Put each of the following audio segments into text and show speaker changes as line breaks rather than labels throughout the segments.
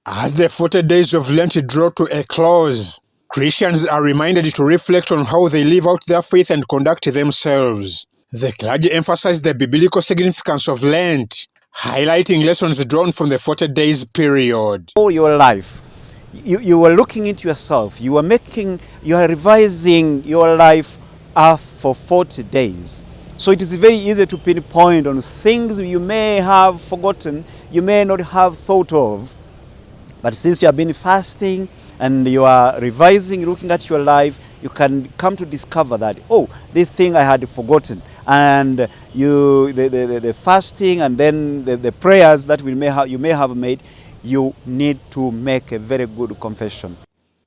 As the 40 days of Lent draw to a close, Christians are reminded to reflect on how they live out their faith and conduct themselves. The clergy emphasize the biblical significance of Lent, highlighting lessons drawn from the 40 days period.
All your life, you are looking into yourself, you are revising your life for 40 days. So it is very easy to pinpoint on things you may have forgotten, you may not have thought of. But since you have been fasting and you are revising, looking at your life, you can come to discover that, oh, this thing I had forgotten. And the fasting and then the prayers that you may have made, you need to make a very good confession.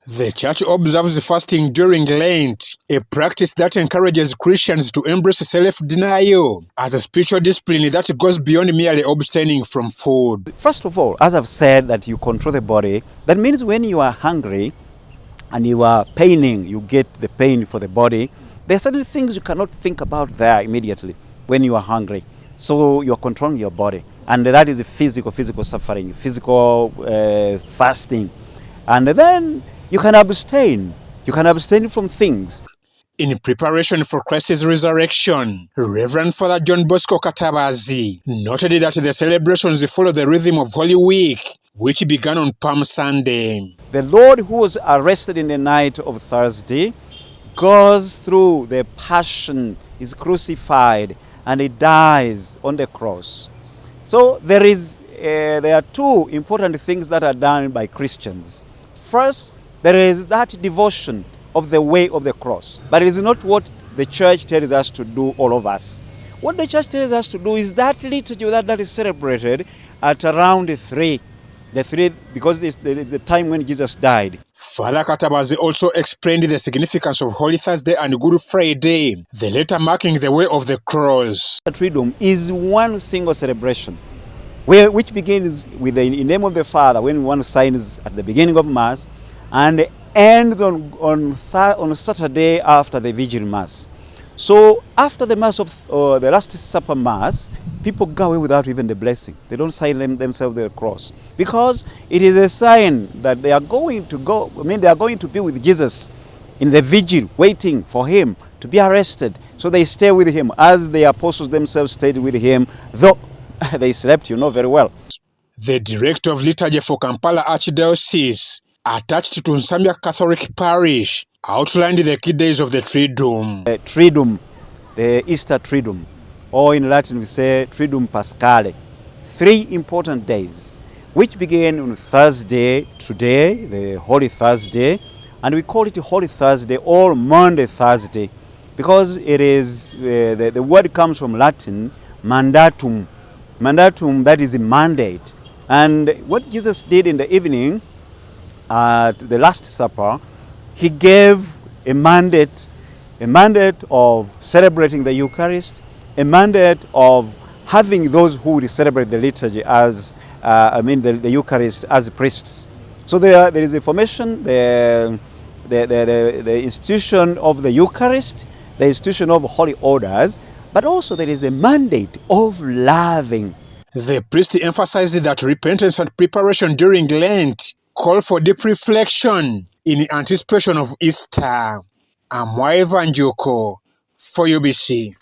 The Church observes fasting during Lent, a practice that encourages Christians to embrace self-denial as a spiritual discipline that goes beyond merely abstaining from food.
First of all, as I've said, that you control the body, that means when you are hungry and you are paining, you get the pain for the body, there are certain things you cannot think about there immediately when you are hungry. So you are controlling your body. And that is physical suffering, physical fasting. And then you can abstain. You can abstain from things.
In preparation for Christ's resurrection, Reverend Father Bosco Katabazi noted that the celebrations follow the rhythm of Holy Week, which began on Palm Sunday.
The Lord who was arrested in the night of Thursday goes through the passion, is crucified, and he dies on the cross. So there are two important things that are done by Christians. First, there is that devotion of the way of the cross. But it is not what the church tells us to do, all of us. What the church tells us to do is that liturgy that is celebrated at around 3. The 3, because it's the time when Jesus died.
Father Katabazi also explained the significance of Holy Thursday and Good Friday, the latter marking the way of the cross.
The Triduum is one single celebration, which begins with the name of the Father, when one signs at the beginning of Mass, and ends on Saturday after the Vigil Mass. So after the Mass of the Last Supper Mass, people go away without even the blessing. They don't sign themselves the cross, because it is a sign that they are going to go. They are going to be with Jesus in the vigil, waiting for him to be arrested. So they stay with him, as the apostles themselves stayed with him, though they slept, very well.
The director of liturgy for Kampala Archdiocese, attached to Nsambya Catholic Parish, outlined the key days of the Triduum.
The Triduum, the Easter Triduum, or in Latin we say Triduum Paschale. 3 important days, which begin on Thursday, today, the Holy Thursday, and we call it Holy Thursday or Monday Thursday, because it is, the word comes from Latin, mandatum. Mandatum, that is a mandate. And what Jesus did in the evening, at the Last Supper, he gave a mandate of celebrating the Eucharist, a mandate of having those who will celebrate the liturgy as, the Eucharist as priests. So there is a formation, the institution of the Eucharist, the institution of holy orders, but also there is a mandate of loving.
The priest emphasized that repentance and preparation during Lent call for deep reflection in anticipation of Easter. I'm Jjuuko for UBC.